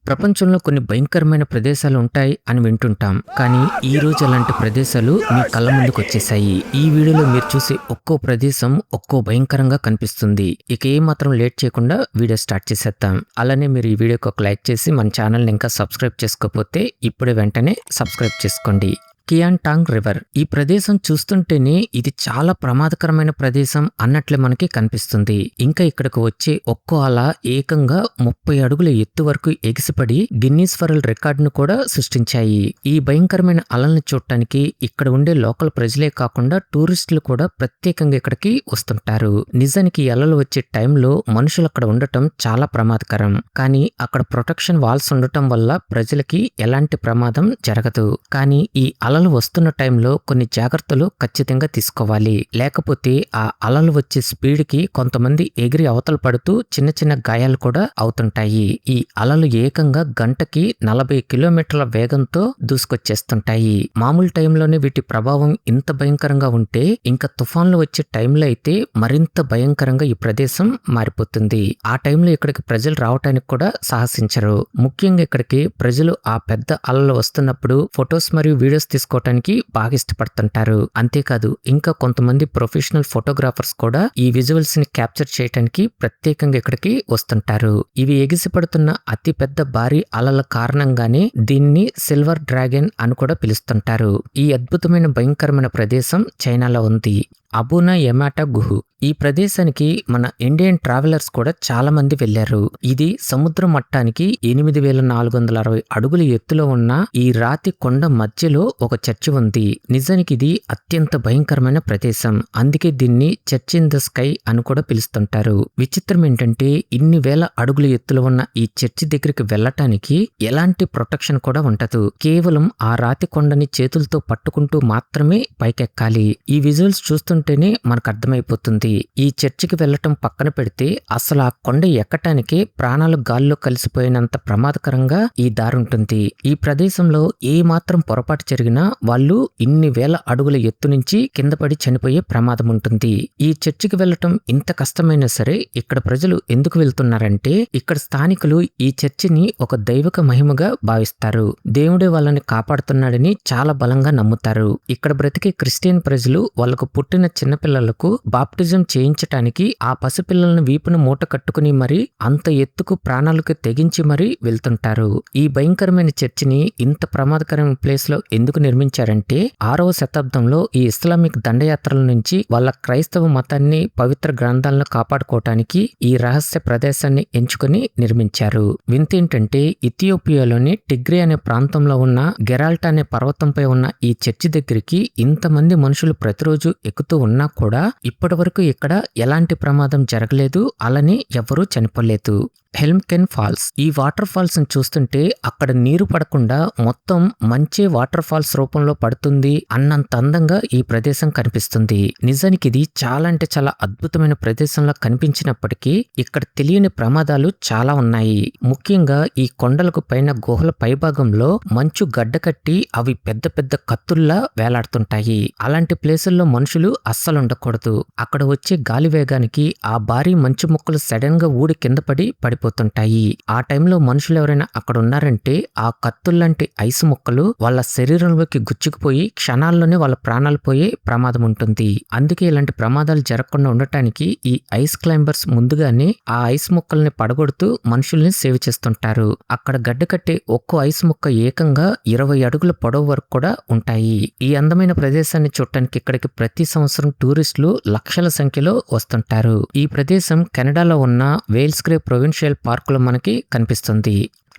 ప్రపంచంలో కొన్ని భయంకరమైన ప్రదేశాలు ఉంటాయి అని వింటుంటాం. కానీ ఈ రోజు అలాంటి ప్రదేశాలు మీ కళ్ళ ముందుకు వచ్చేసాయి. ఈ వీడియోలో మీరు చూసే ఒక్కో ప్రదేశం ఒక్కో భయంకరంగా కనిపిస్తుంది. ఇక ఏ మాత్రం లేట్ చేయకుండా వీడియో స్టార్ట్ చేసేద్దాం. అలానే మీరు ఈ వీడియోకి ఒక లైక్ చేసి మన ఛానల్ని ఇంకా సబ్స్క్రైబ్ చేసుకోకపోతే ఇప్పుడే వెంటనే సబ్స్క్రైబ్ చేసుకోండి. కియాన్టాంగ్ రివర్. ఈ ప్రదేశం చూస్తుంటేనే ఇది చాలా ప్రమాదకరమైన ప్రదేశం అన్నట్లే మనకి కనిపిస్తుంది. ఇంకా ఇక్కడికి వచ్చే ఒక్కో అల ఏకంగా 30 అడుగుల ఎత్తు వరకు ఎగిసిపడి గిన్నీస్ వరల్డ్ రికార్డును కూడా సృష్టించాయి. ఈ భయంకరమైన అలల్ని చూడటానికి ఇక్కడ ఉండే లోకల్ ప్రజలే కాకుండా టూరిస్టులు కూడా ప్రత్యేకంగా ఇక్కడికి వస్తుంటారు. నిజానికి ఈ అలలు వచ్చే టైంలో మనుషులు అక్కడ ఉండటం చాలా ప్రమాదకరం. కానీ అక్కడ ప్రొటెక్షన్ వాల్స్ ఉండటం వల్ల ప్రజలకి ఎలాంటి ప్రమాదం జరగదు. కానీ ఈ అలలు వస్తున్న టైంలో కొన్ని జాగ్రత్తలు ఖచ్చితంగా తీసుకోవాలి. లేకపోతే ఆ అలలు వచ్చే స్పీడ్ కి కొంతమంది ఎగిరి అవతల పడుతూ చిన్న చిన్న గాయాలు కూడా అవుతుంటాయి. ఈ అలలు ఏకంగా గంటకి 40 కిలోమీటర్ల వేగంతో దూసుకొచ్చేస్తుంటాయి. మామూలు టైంలోనే వీటి ప్రభావం ఇంత భయంకరంగా ఉంటే ఇంకా తుఫాన్లు వచ్చే టైంలో అయితే మరింత భయంకరంగా ఈ ప్రదేశం మారిపోతుంది. ఆ టైంలో ఇక్కడికి ప్రజలు రావటానికి కూడా సాహసించరు. ముఖ్యంగా ఇక్కడికి ప్రజలు ఆ పెద్ద అలలు వస్తున్నప్పుడు ఫొటోస్ మరియు వీడియోస్ తీసుకోవటానికి బాగా ఇష్టపడుతుంటారు. అంతేకాదు ఇంకా కొంతమంది ప్రొఫెషనల్ ఫోటోగ్రాఫర్స్ కూడా ఈ విజువల్స్ ని క్యాప్చర్ చేయడానికి ప్రత్యేకంగా ఇక్కడికి వస్తుంటారు. ఇవి ఎగిసిపడుతున్న అతి పెద్ద భారీ అలల కారణంగానే దీన్ని సిల్వర్ డ్రాగన్ అని కూడా పిలుస్తుంటారు. ఈ అద్భుతమైన భయంకరమైన ప్రదేశం చైనాలో ఉంది. అబునా యమాటా గుహ. ఈ ప్రదేశానికి మన ఇండియన్ ట్రావెలర్స్ కూడా చాలా మంది వెళ్లారు. ఇది సముద్ర మట్టానికి 8460 అడుగుల ఎత్తులో ఉన్న ఈ రాతి కొండ మధ్యలో ఒక చర్చి ఉంది. నిజానికి ఇది అత్యంత భయంకరమైన ప్రదేశం. అందుకే దీన్ని చర్చ్ ఇన్ ద స్కై అని కూడా పిలుస్తుంటారు. విచిత్రం ఏంటంటే ఇన్ని వేల అడుగుల ఎత్తులో ఉన్న ఈ చర్చి దగ్గరికి వెళ్లటానికి ఎలాంటి ప్రొటెక్షన్ కూడా ఉండదు. కేవలం ఆ రాతి కొండని చేతులతో పట్టుకుంటూ మాత్రమే పైకెక్కాలి. ఈ విజువల్స్ చూస్తుంటేనే మనకు అర్థమైపోతుంది. ఈ చర్చికి వెళ్లటం పక్కన పెడితే అసలు ఆ కొండ ఎక్కటానికి ప్రాణాలు గాల్లో కలిసిపోయినంత ప్రమాదకరంగా ఈ దారుంటుంది. ఈ ప్రదేశంలో ఏ మాత్రం పొరపాటు జరిగినా వాళ్ళు ఇన్ని వేల అడుగుల ఎత్తు నుంచి కింద పడి చనిపోయే ప్రమాదం ఉంటుంది. ఈ చర్చికి వెళ్లటం ఇంత కష్టమైనా సరే ఇక్కడ ప్రజలు ఎందుకు వెళ్తున్నారంటే ఇక్కడ స్థానికులు ఈ చర్చిని ఒక దైవిక మహిమగా భావిస్తారు. దేవుడే వాళ్ళని కాపాడుతున్నాడని చాలా బలంగా నమ్ముతారు. ఇక్కడ బ్రతికే క్రిస్టియన్ ప్రజలు వాళ్ళకు పుట్టిన చిన్నపిల్లలకు బాప్టిజం చేయించటానికి ఆ పసిపిల్లలను వీపును మూట కట్టుకుని మరి అంత ఎత్తుకు ప్రాణాలకు తెగించి మరి వెళ్తుంటారు. ఈ భయంకరమైన చర్చిని ఇంత ప్రమాదకరమైన ప్లేస్ లో ఎందుకు నిర్మించారంటే 6వ శతాబ్దంలో ఈ ఇస్లామిక్ దండయాత్రల నుంచి వాళ్ళ క్రైస్తవ మతాన్ని పవిత్ర గ్రంథాలను కాపాడుకోవటానికి ఈ రహస్య ప్రదేశాన్ని ఎంచుకుని నిర్మించారు. వింతేంటంటే ఇథియోపియాలోని టిగ్రే అనే ప్రాంతంలో ఉన్న గెరాల్టా అనే పర్వతంపై ఉన్న ఈ చర్చి దగ్గరికి ఇంతమంది మనుషులు ప్రతిరోజు ఎక్కుతూ ఉన్నా కూడా ఇప్పటి వరకు ఇక్కడ ఎలాంటి ప్రమాదం జరగలేదు. అలానే ఎవరూ చనిపోలేదు. హెల్మ్కెన్ ఫాల్స్. ఈ వాటర్ ఫాల్స్ ని చూస్తుంటే అక్కడ నీరు పడకుండా మొత్తం మంచే వాటర్ ఫాల్స్ రూపంలో పడుతుంది అన్నంత అందంగా ఈ ప్రదేశం కనిపిస్తుంది. నిజానికి ఇది చాలా అంటే చాలా అద్భుతమైన ప్రదేశంలో కనిపించినప్పటికీ ఇక్కడ తెలియని ప్రమాదాలు చాలా ఉన్నాయి. ముఖ్యంగా ఈ కొండలకు పైన గుహల పైభాగంలో మంచు గడ్డ కట్టి అవి పెద్ద పెద్ద కత్తుల్లా వేలాడుతుంటాయి. అలాంటి ప్లేసుల్లో మనుషులు అస్సలు ఉండకూడదు. అక్కడ వచ్చే గాలి వేగానికి ఆ భారీ మంచు ముక్కలు సడన్ గా ఊడి కింద పడిపోతుంటాయి. ఆ టైంలో మనుషులు ఎవరైనా అక్కడ ఉన్నారంటే ఆ కత్తుల్లాంటి ఐస్ ముక్కలు వాళ్ళ శరీరంలోకి గుచ్చుకుపోయి క్షణాల్లోనే వాళ్ళ ప్రాణాలు పోయే ప్రమాదం ఉంటుంది. అందుకే ఇలాంటి ప్రమాదాలు జరగకుండా ఉండటానికి ఈ ఐస్ క్లైంబర్స్ ముందుగానే ఆ ఐస్ ముక్కల్ని పడగొడుతూ మనుషుల్ని సేవ్ చేస్తుంటారు. అక్కడ గడ్డ కట్టే ఒక్కో ఐస్ ముక్క ఏకంగా 20 అడుగుల పొడవు వరకు కూడా ఉంటాయి. ఈ అందమైన ప్రదేశాన్ని చూడటానికి ఇక్కడికి ప్రతి సంవత్సరం టూరిస్టులు లక్షల సంఖ్యలో వస్తుంటారు. ఈ ప్రదేశం కెనడాలో ఉన్న వేల్స్ గ్రే ప్రొవిన్షియల్ పార్కులో మనకి కనిపిస్తుంది.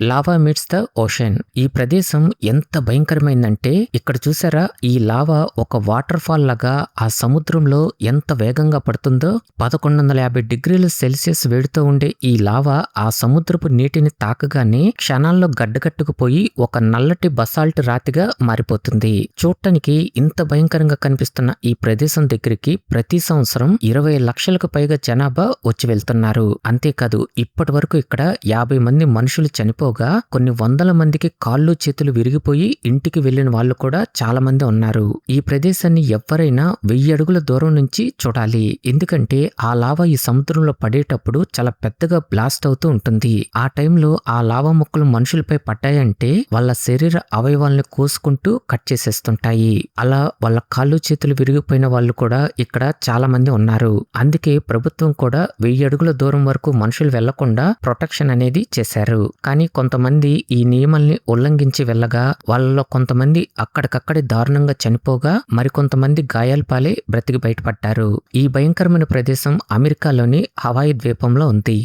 Lava meets the ocean. ఈ ప్రదేశం ఎంత భయంకరమైందంటే ఇక్కడ చూసారా ఈ లావా ఒక వాటర్ ఫాల్ లాగా ఆ సముద్రంలో ఎంత వేగంగా పడుతుందో. 1150 డిగ్రీల సెల్సియస్ వేడితో ఉండే ఈ లావా ఆ సముద్రపు నీటిని తాకగానే క్షణాల్లో గడ్డకట్టుకుపోయి ఒక నల్లటి బసాల్ట్ రాతిగా మారిపోతుంది. చూడటానికి ఇంత భయంకరంగా కనిపిస్తున్న ఈ ప్రదేశం దగ్గరికి ప్రతి సంవత్సరం 20 లక్షలకు పైగా జనాభా వచ్చి వెళ్తున్నారు. అంతేకాదు ఇప్పటి వరకు ఇక్కడ 50 మంది మనుషులు చనిపోగా చనిపోగా కొన్ని వందల మందికి కాళ్ళు చేతులు విరిగిపోయి ఇంటికి వెళ్లిన వాళ్ళు కూడా చాలా మంది ఉన్నారు. ఈ ప్రదేశాన్ని ఎవ్వరైనా 1000 అడుగుల దూరం నుంచి చూడాలి. ఎందుకంటే ఆ లావా ఈ సముద్రంలో పడేటప్పుడు చాలా పెద్దగా బ్లాస్ట్ అవుతూ ఉంటుంది. ఆ టైంలో ఆ లావా ముక్కలు మనుషులపై పడ్డాయంటే వాళ్ళ శరీర అవయవాల్ని కోసుకుంటూ కట్ చేసేస్తుంటాయి. అలా వాళ్ళ కాళ్ళు చేతులు విరిగిపోయిన వాళ్ళు కూడా ఇక్కడ చాలా మంది ఉన్నారు. అందుకే ప్రభుత్వం కూడా 1000 అడుగుల దూరం వరకు మనుషులు వెళ్లకుండా ప్రొటెక్షన్ అనేది చేశారు. కానీ కొంతమంది ఈ నియమాల్ని ఉల్లంఘించి వెళ్ళగా వాళ్ళలో కొంతమంది అక్కడికక్కడే దారుణంగా చనిపోగా మరికొంతమంది గాయాల పాలై బ్రతికి బయటపడ్డారు. ఈ భయంకరమైన ప్రదేశం అమెరికాలోని హవాయి ద్వీపంలో ఉంది.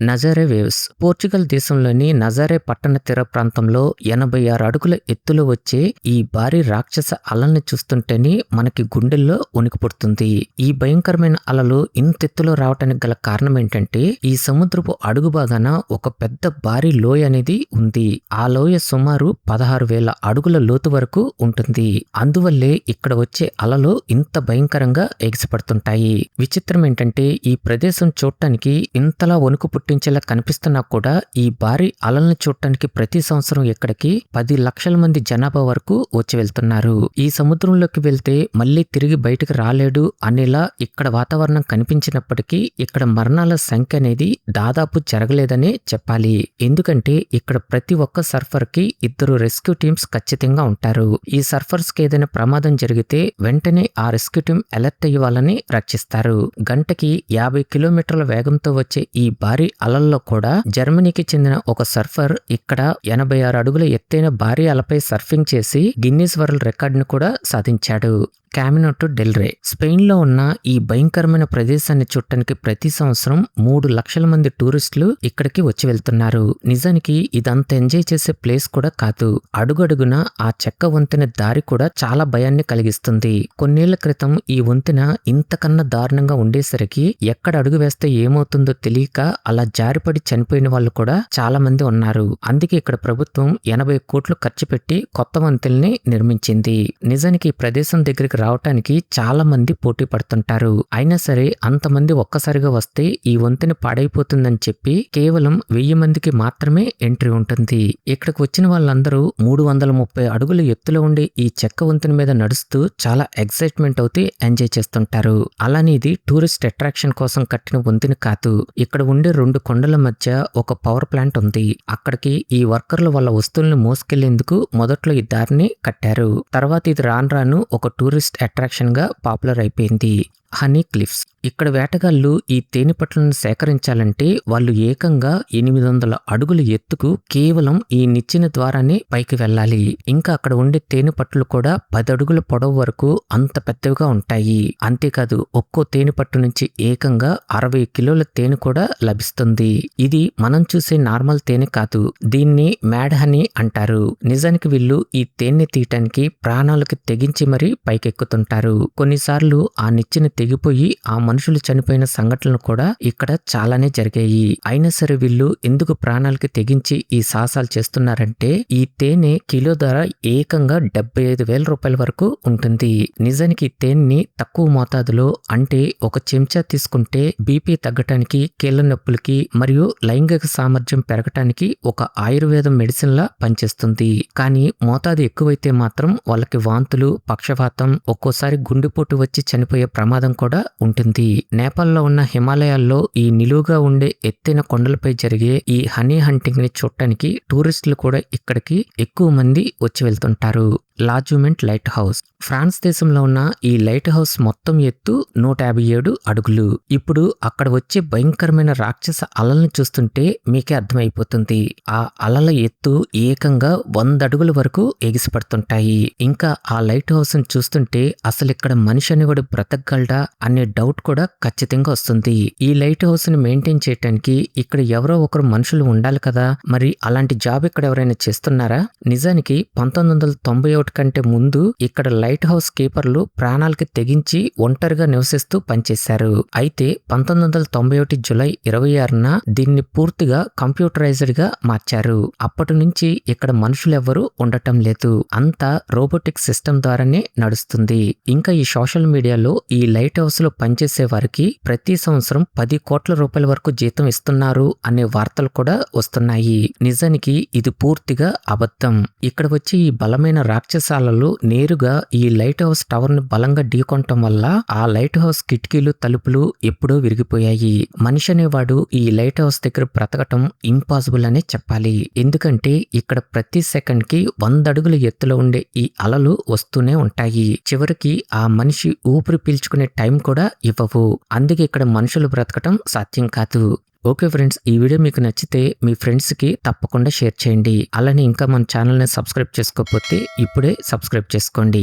నజారే వేవ్స్. పోర్చుగల్ దేశంలోని నజారే పట్టణ తీర ప్రాంతంలో 86 అడుగుల ఎత్తులో వచ్చే ఈ భారీ రాక్షస అలల్ని చూస్తుంటేనే మనకి గుండెల్లో వణుకు పుడుతుంది. ఈ భయంకరమైన అలలు ఇంతెత్తులో రావటానికి గల కారణం ఏంటంటే ఈ సముద్రపు అడుగు భాగాన ఒక పెద్ద భారీ లోయ అనేది ఉంది. ఆ లోయ సుమారు 16,000 అడుగుల లోతు వరకు ఉంటుంది. అందువల్లే ఇక్కడ వచ్చే అలలు ఇంత భయంకరంగా ఎగిసిపడుతుంటాయి. విచిత్రం ఏంటంటే ఈ ప్రదేశం చూడటానికి ఇంతలా వణుకు పుట్టించేలా కనిపిస్తున్నా కూడా ఈ భారీ అలల్ని చూడటానికి ప్రతి సంవత్సరం ఇక్కడికి 10 లక్షల మంది జనాభా వరకు వచ్చి వెళ్తున్నారు. ఈ సముద్రంలోకి వెళ్తే మళ్ళీ తిరిగి బయటకు రాలేడు అనేలా ఇక్కడ వాతావరణం కనిపించినప్పటికీ ఇక్కడ మరణాల సంఖ్య అనేది దాదాపు జరగలేదనే చెప్పాలి. ఎందుకంటే ఇక్కడ ప్రతి ఒక్క సర్ఫర్ కి 2 రెస్క్యూ టీమ్స్ ఖచ్చితంగా ఉంటారు. ఈ సర్ఫర్స్ కి ఏదైనా ప్రమాదం జరిగితే వెంటనే ఆ రెస్క్యూ టీం అలర్ట్ అయ్యి వాళ్ళని రక్షిస్తారు. గంటకి 50 కిలోమీటర్ల వేగంతో వచ్చే ఈ భారీ అలల్లో కూడా జర్మనీకి చెందిన ఒక సర్ఫర్ ఇక్కడ 86 అడుగుల ఎత్తైన భారీ అలపై సర్ఫింగ్ చేసి గిన్నీస్ వరల్డ్ రికార్డును కూడా సాధించాడు. Caminito del Rey. Spain లో ఉన్న ఈ భయంకరమైన ప్రదేశాన్ని చూడటానికి ప్రతి సంవత్సరం 3 లక్షల మంది టూరిస్టులు ఇక్కడికి వచ్చి వెళ్తున్నారు. నిజానికి ఇదంతా ఎంజాయ్ చేసే ప్లేస్ కూడా కాదు. అడుగడుగున ఆ చెక్క వంతెన దారి కూడా చాలా భయాన్ని కలిగిస్తుంది. కొన్నేళ్ల క్రితం ఈ వంతెన ఇంతకన్నా దారుణంగా ఉండేసరికి ఎక్కడ అడుగు వేస్తే ఏమవుతుందో తెలియక అలా జారిపడి చనిపోయిన వాళ్ళు కూడా చాలా మంది ఉన్నారు. అందుకే ఇక్కడ ప్రభుత్వం 80 కోట్లు ఖర్చు పెట్టి కొత్త వంతెనల్ని నిర్మించింది. నిజానికి ఈ ప్రదేశం దగ్గరికి రావటానికి చాలా మంది పోటీ పడుతుంటారు. అయినా సరే అంతమంది ఒక్కసారిగా వస్తే ఈ వంతెన పాడైపోతుందని చెప్పి కేవలం 1000 మందికి మాత్రమే ఎంట్రీ ఉంటుంది. ఇక్కడికి వచ్చిన వాళ్ళందరూ 330 అడుగుల ఎత్తులో ఉండే ఈ చెక్క వంతెన మీద నడుస్తూ చాలా ఎక్సైట్మెంట్ అవుతూ ఎంజాయ్ చేస్తుంటారు. అలానే ఇది టూరిస్ట్ అట్రాక్షన్ కోసం కట్టిన వంతెన కాదు. ఇక్కడ ఉండే 2 కొండల మధ్య ఒక పవర్ ప్లాంట్ ఉంది. అక్కడికి ఈ వర్కర్లు వాళ్ళ వస్తువులను మోసుకెళ్లేందుకు మొదట్లో ఈ దారిని కట్టారు. తర్వాత ఇది రాను రాను ఒక టూరిస్ట్ అట్రాక్షన్ గా పాపులర్ అయిపోయింది. Honey cliffs. ఇక్కడ వేటగాళ్లు ఈ తేనెపట్లను సేకరించాలంటే వాళ్ళు ఏకంగా 800 అడుగుల ఎత్తుకు కేవలం ఈ నిచ్చెన ద్వారానే పైకి వెళ్ళాలి. ఇంకా అక్కడ ఉండే తేనెపట్లు కూడా 10 అడుగుల పొడవు వరకు అంత పెద్దవిగా ఉంటాయి. అంతేకాదు ఒక్కో తేనెపట్టు నుంచి ఏకంగా 60 కిలోల తేనె కూడా లభిస్తుంది. ఇది మనం చూసే నార్మల్ తేనె కాదు. దీన్ని మ్యాడ్ హనీ అంటారు. నిజానికి వీళ్ళు ఈ తేనె తీయటానికి ప్రాణాలకు తెగించి మరీ పైకెక్కుతుంటారు. కొన్నిసార్లు ఆ నిచ్చెన తెగిపోయి ఆ మనుషులు చనిపోయిన సంఘటనలు కూడా ఇక్కడ చాలానే జరిగాయి. అయినా సరే వీళ్ళు ఎందుకు ప్రాణాలకి తెగించి ఈ సాహసాలు చేస్తున్నారంటే ఈ తేనె కిలో ధర ఏకంగా 75,000 రూపాయల వరకు ఉంటుంది. నిజానికి ఈ తేనెని తక్కువ మోతాదులో అంటే ఒక చెంచా తీసుకుంటే బీపీ తగ్గటానికి, కీళ్ల నొప్పులకి మరియు లైంగిక సామర్థ్యం పెరగటానికి ఒక ఆయుర్వేదం మెడిసిన్ లా పనిచేస్తుంది. కానీ మోతాదు ఎక్కువైతే మాత్రం వాళ్ళకి వాంతులు, పక్షవాతం, ఒక్కోసారి గుండెపోటు వచ్చి చనిపోయే ప్రమాదం కూడా ఉంటుంది. నేపాల్లో ఉన్న హిమాలయాల్లో ఈ నిలువుగా ఉండే ఎత్తైన కొండలపై జరిగే ఈ హనీ హంటింగ్ ని చూడటానికి టూరిస్టులు కూడా ఇక్కడికి ఎక్కువ మంది వచ్చి వెళ్తుంటారు. లాజుమెంట్ లైట్ హౌస్. ఫ్రాన్స్ దేశంలో ఉన్న ఈ లైట్ హౌస్ మొత్తం ఎత్తు 157 అడుగులు. ఇప్పుడు అక్కడ వచ్చే భయంకరమైన రాక్షస అలల్ని చూస్తుంటే మీకే అర్థమైపోతుంది. ఆ అలల ఎత్తు ఏకంగా 100 అడుగుల వరకు ఎగిసిపడుతుంటాయి. ఇంకా ఆ లైట్ హౌస్ ని చూస్తుంటే అసలు ఇక్కడ మనిషి అనేవాడు బ్రతకగలడా అనే డౌట్ కూడా ఖచ్చితంగా వస్తుంది. ఈ లైట్ హౌస్ ని మెయింటైన్ చేయడానికి ఇక్కడ ఎవరో ఒకరు మనుషులు ఉండాలి కదా. మరి అలాంటి జాబ్ ఇక్కడ ఎవరైనా చేస్తున్నారా? నిజానికి 1991 అవుట్ కంటే ముందు ఇక్కడ లైట్ హౌస్ కీపర్లు ప్రాణాలకి తెగించి ఒంటరిగా నివసిస్తూ పనిచేశారు. అయితే 1991 జూలై 26న దీన్ని పూర్తిగా కంప్యూటరైజ్డ్ గా మార్చారు. అప్పటి నుంచి ఇక్కడ మనుషులెవ్వరూ ఉండటం లేదు. అంతా రోబోటిక్ సిస్టమ్ ద్వారానే నడుస్తుంది. ఇంకా ఈ సోషల్ మీడియాలో ఈ లైట్ హౌస్ లో పనిచేసే వారికి ప్రతి సంవత్సరం 10 కోట్ల రూపాయల వరకు జీతం ఇస్తున్నారు అనే వార్తలు కూడా వస్తున్నాయి. నిజానికి ఇది పూర్తిగా అబద్ధం. ఇక్కడ వచ్చి ఈ బలమైన రాక్షసాలలు నేరుగా ఈ లైట్ హౌస్ టవర్ ని బలంగా ఢీకొనటం వల్ల ఆ లైట్ హౌస్ కిటికీలు తలుపులు ఎప్పుడో విరిగిపోయాయి. మనిషి అనేవాడు ఈ లైట్ హౌస్ దగ్గర బ్రతకటం ఇంపాసిబుల్ అనే చెప్పాలి. ఎందుకంటే ఇక్కడ ప్రతి సెకండ్ కి 100 అడుగుల ఎత్తులో ఉండే ఈ అలలు వస్తూనే ఉంటాయి. చివరికి ఆ మనిషి ఊపిరి పీల్చుకునే టైం కూడా ఇవ్వవు. అందుకే ఇక్కడ మనుషులు బ్రతకటం సాధ్యం కాదు. ఓకే ఫ్రెండ్స్, ఈ వీడియో మీకు నచ్చితే మీ ఫ్రెండ్స్ కి తప్పకుండా షేర్ చేయండి. అలానే ఇంకా మన ఛానల్ ని సబ్స్క్రైబ్ చేసుకోకపోతే ఇప్పుడే సబ్స్క్రైబ్ చేసుకోండి.